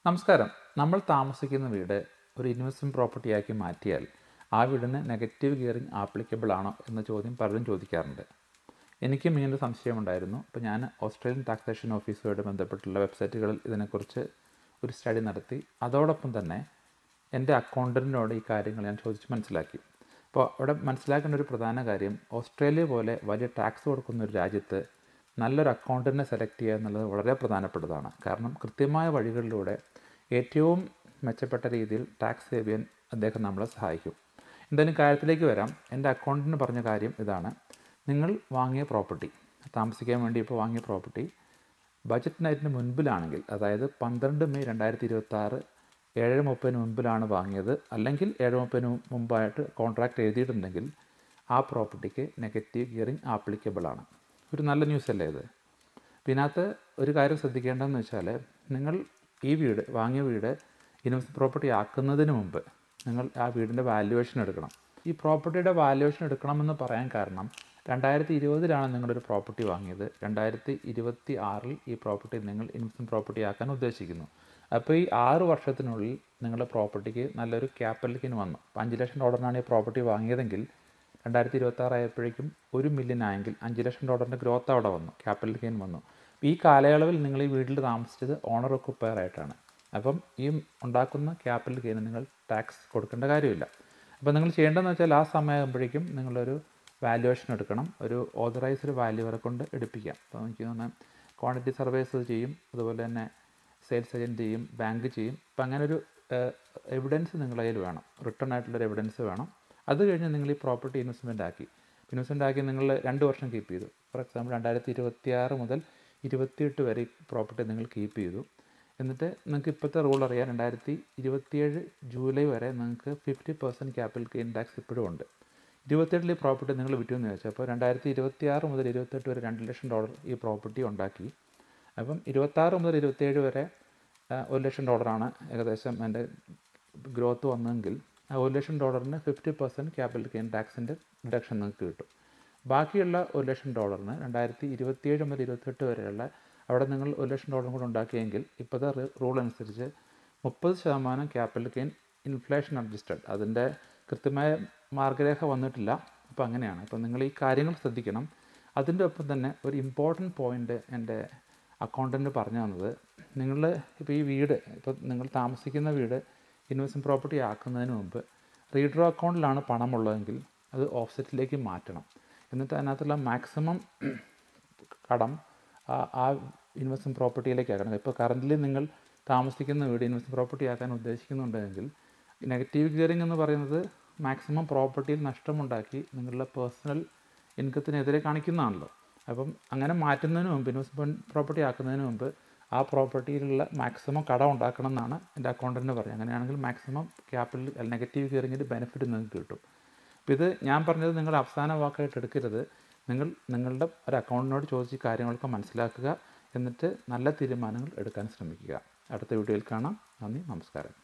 നമസ്കാരം. നമ്മൾ താമസിക്കുന്ന വീട് ഒരു ഇൻവെസ്റ്റ്മെൻറ്റ് പ്രോപ്പർട്ടിയാക്കി മാറ്റിയാൽ ആ വീടിന് നെഗറ്റീവ് ഗിയറിംഗ് ആപ്ലിക്കബിൾ ആണോ എന്ന ചോദ്യം പലരും ചോദിക്കാറുണ്ട്. എനിക്കും ഇങ്ങനൊരു സംശയമുണ്ടായിരുന്നു. അപ്പോൾ ഞാൻ ഓസ്ട്രേലിയൻ ടാക്സേഷൻ ഓഫീസുമായിട്ട് ബന്ധപ്പെട്ടുള്ള വെബ്സൈറ്റുകളിൽ ഇതിനെക്കുറിച്ച് ഒരു സ്റ്റഡി നടത്തി. അതോടൊപ്പം തന്നെ എൻ്റെ അക്കൗണ്ടൻറ്റിനോട് ഈ കാര്യങ്ങൾ ഞാൻ ചോദിച്ച് മനസ്സിലാക്കി. അപ്പോൾ അവിടെ മനസ്സിലാക്കേണ്ട ഒരു പ്രധാന കാര്യം, ഓസ്ട്രേലിയ പോലെ വലിയ ടാക്സ് കൊടുക്കുന്ന ഒരു രാജ്യത്ത് നല്ലൊരു അക്കൗണ്ടൻറ്റിനെ സെലക്ട് ചെയ്യുക എന്നുള്ളത് വളരെ പ്രധാനപ്പെട്ടതാണ്. കാരണം കൃത്യമായ വഴികളിലൂടെ ഏറ്റവും മെച്ചപ്പെട്ട രീതിയിൽ ടാക്സ് സേവ് ചെയ്യാൻ അദ്ദേഹം നമ്മളെ സഹായിക്കും. എന്തായാലും കാര്യത്തിലേക്ക് വരാം. എൻ്റെ അക്കൗണ്ടൻറ്റിന് പറഞ്ഞ കാര്യം ഇതാണ്: നിങ്ങൾ വാങ്ങിയ പ്രോപ്പർട്ടി, താമസിക്കാൻ വേണ്ടി ഇപ്പോൾ വാങ്ങിയ പ്രോപ്പർട്ടി ബജറ്റ് നൈറ്റിന് മുൻപിലാണെങ്കിൽ, അതായത് 12 മെയ് 2026 7:30 മുൻപിലാണ് വാങ്ങിയത്, അല്ലെങ്കിൽ 7:30 മുമ്പായിട്ട് കോൺട്രാക്റ്റ് എഴുതിയിട്ടുണ്ടെങ്കിൽ ആ പ്രോപ്പർട്ടിക്ക് നെഗറ്റീവ് ഗിയറിംഗ് ആപ്ലിക്കബിൾ ആണ്. ഒരു നല്ല ന്യൂസ് അല്ലേ ഇത്? ഇതിനകത്ത് ഒരു കാര്യം ശ്രദ്ധിക്കേണ്ടതെന്ന് വെച്ചാൽ, നിങ്ങൾ ഈ വാങ്ങിയ വീട് ഇൻവെസ്റ്റ്മെൻറ്റ് പ്രോപ്പർട്ടി ആക്കുന്നതിന് മുമ്പ് നിങ്ങൾ ആ വീടിൻ്റെ വാല്യുവേഷൻ എടുക്കണം. ഈ പ്രോപ്പർട്ടിയുടെ വാല്യുവേഷൻ എടുക്കണമെന്ന് പറയാൻ കാരണം, 2020 നിങ്ങളൊരു പ്രോപ്പർട്ടി വാങ്ങിയത്, 2026 ഈ പ്രോപ്പർട്ടി നിങ്ങൾ ഇൻവെസ്റ്റ്മെൻറ്റ് പ്രോപ്പർട്ടി ആക്കാൻ ഉദ്ദേശിക്കുന്നു. അപ്പോൾ ഈ 6 വർഷത്തിനുള്ളിൽ നിങ്ങളുടെ പ്രോപ്പർട്ടിക്ക് നല്ലൊരു ക്യാപിറ്റൽ ഗെയിൻ വന്നു. അപ്പോൾ $5 ലക്ഷം ഈ പ്രോപ്പർട്ടി വാങ്ങിയതെങ്കിൽ 2026 ആയപ്പോഴേക്കും $1 മില്യൺ ആയെങ്കിൽ $5 ലക്ഷം ഗ്രോത്ത് അവിടെ വന്നു, ക്യാപിറ്റൽ ഗെയിൻ വന്നു. ഈ കാലയളവിൽ നിങ്ങൾ ഈ വീട്ടിൽ താമസിച്ചത് ഓണർ ഒക്കുപ്പയർ ആയിട്ടാണ്. അപ്പം ഈ ഉണ്ടാക്കുന്ന ക്യാപിറ്റൽ ഗെയിന് നിങ്ങൾ ടാക്സ് കൊടുക്കേണ്ട കാര്യമില്ല. അപ്പോൾ നിങ്ങൾ ചെയ്യേണ്ടതെന്ന് വെച്ചാൽ, ആ സമയമാകുമ്പോഴേക്കും നിങ്ങളൊരു വാല്യുവേഷൻ എടുക്കണം. ഒരു ഓതറൈസ്ഡ് വാല്യുവറെ കൊണ്ട് എടുപ്പിക്കാം. അപ്പോൾ എനിക്ക് തോന്നുന്നത് ക്വാണ്ടിറ്റി സർവേസ് ചെയ്യും, അതുപോലെ തന്നെ സെയിൽസ് ഏജൻറ്റ് ചെയ്യും, ബാങ്ക് ചെയ്യും. അപ്പം അങ്ങനെ ഒരു എവിഡൻസ് നിങ്ങളുടെ കയ്യിൽ വേണം, റിട്ടേൺ ആയിട്ടുള്ളൊരു എവിഡൻസ് വേണം. അത് കഴിഞ്ഞ് നിങ്ങൾ ഈ പ്രോപ്പർട്ടി ഇൻവെസ്റ്റ്മെൻ്റ് ആക്കി നിങ്ങൾ 2 വർഷം കീപ്പ് ചെയ്തു. ഫോർ എക്സാമ്പിൾ 2026 മുതൽ 28 വരെ ഈ പ്രോപ്പർട്ടി നിങ്ങൾ കീപ്പ് ചെയ്തു. എന്നിട്ട് നിങ്ങൾക്ക് ഇപ്പോഴത്തെ റൂൾ അറിയാം, 2027 ജൂലൈ വരെ നിങ്ങൾക്ക് 50% ക്യാപിറ്റൽ ഗെയിൻ ടാക്സ് ഇപ്പോഴും ഉണ്ട്. 28 ഈ പ്രോപ്പർട്ടി നിങ്ങൾ വിറ്റുമെന്ന് ചോദിച്ചാൽ, അപ്പോൾ 2026 മുതൽ 28 വരെ $2 ലക്ഷം ഈ പ്രോപ്പർട്ടി ഉണ്ടാക്കി. അപ്പം 26 മുതൽ 27 വരെ $1 ലക്ഷം ഏകദേശം എൻ്റെ ഗ്രോത്ത് വന്നെങ്കിൽ, ആ $1 ലക്ഷം 50% ക്യാപിറ്റൽ ഗെയിൻ ടാക്സിൻ്റെ ഡിഡക്ഷൻ നിങ്ങൾക്ക് കിട്ടും. ബാക്കിയുള്ള $1 ലക്ഷം 2027 മുതൽ 28 വരെയുള്ള അവിടെ നിങ്ങൾ $1 ലക്ഷം കൂടെ ഉണ്ടാക്കിയെങ്കിൽ, ഇപ്പോഴത്തെ റൂൾ അനുസരിച്ച് 30% ക്യാപിറ്റൽ ഗെയിൻ ഇൻഫ്ലേഷൻ അഡ്ജസ്റ്റഡ്, അതിൻ്റെ കൃത്യമായ മാർഗ്ഗരേഖ വന്നിട്ടില്ല. അപ്പോൾ അങ്ങനെയാണ്. അപ്പോൾ നിങ്ങൾ ഈ കാര്യങ്ങൾ ശ്രദ്ധിക്കണം. അതിൻ്റെ ഒപ്പം തന്നെ ഒരു ഇമ്പോർട്ടൻറ്റ് പോയിൻ്റ് എൻ്റെ അക്കൗണ്ടൻറ്റ് പറഞ്ഞു തന്നത്, നിങ്ങൾ ഇപ്പോൾ ഈ വീട്, ഇപ്പോൾ നിങ്ങൾ താമസിക്കുന്ന വീട് ഇൻവെസ്റ്റ്മെൻറ്റ് പ്രോപ്പർട്ടി ആക്കുന്നതിന് മുമ്പ് റീഡ്രോ അക്കൗണ്ടിലാണ് പണമുള്ളതെങ്കിൽ അത് ഓഫ്സെറ്റിലേക്ക് മാറ്റണം. എന്നിട്ട് അതിനകത്തുള്ള മാക്സിമം കടം ആ ഇൻവെസ്റ്റ്മെൻറ്റ് പ്രോപ്പർട്ടിയിലേക്ക് ആക്കണം. ഇപ്പോൾ കറൻ്റ്ലി നിങ്ങൾ താമസിക്കുന്ന വീട് ഇൻവെസ്റ്റ്മെൻറ്റ് പ്രോപ്പർട്ടി ആക്കാൻ ഉദ്ദേശിക്കുന്നുണ്ടെങ്കിൽ, നെഗറ്റീവ് ഗിയറിംഗ് എന്ന് പറയുന്നത് മാക്സിമം പ്രോപ്പർട്ടിയിൽ നഷ്ടമുണ്ടാക്കി നിങ്ങളുടെ പേഴ്സണൽ ഇൻകത്തിനെതിരെ കാണിക്കുന്നതാണല്ലോ. അപ്പം അങ്ങനെ മാറ്റുന്നതിന് മുമ്പ്, ഇൻവെസ്റ്റ്മെൻറ്റ് പ്രോപ്പർട്ടി ആക്കുന്നതിന് മുമ്പ് ആ പ്രോപ്പർട്ടിയിലുള്ള മാക്സിമം കടം ഉണ്ടാക്കണം എന്നാണ് എൻ്റെ അക്കൗണ്ടൻറ്റ് പറയുന്നത്. അങ്ങനെയാണെങ്കിൽ മാക്സിമം ക്യാപിറ്റൽ നെഗറ്റീവ് ഗിയറിങ്ങിൻ്റെ ബെനിഫിറ്റ് നിങ്ങൾക്ക് കിട്ടും. അപ്പോൾ ഇത് ഞാൻ പറഞ്ഞത് നിങ്ങൾ അവസാന വാക്കായിട്ട് എടുക്കരുത്. നിങ്ങളുടെ ഒരു അക്കൗണ്ടിനോട് ചോദിച്ച് കാര്യങ്ങളൊക്കെ മനസ്സിലാക്കുക, എന്നിട്ട് നല്ല തീരുമാനങ്ങൾ എടുക്കാൻ ശ്രമിക്കുക. അടുത്ത വീഡിയോയിൽ കാണാം. നന്ദി, നമസ്കാരം.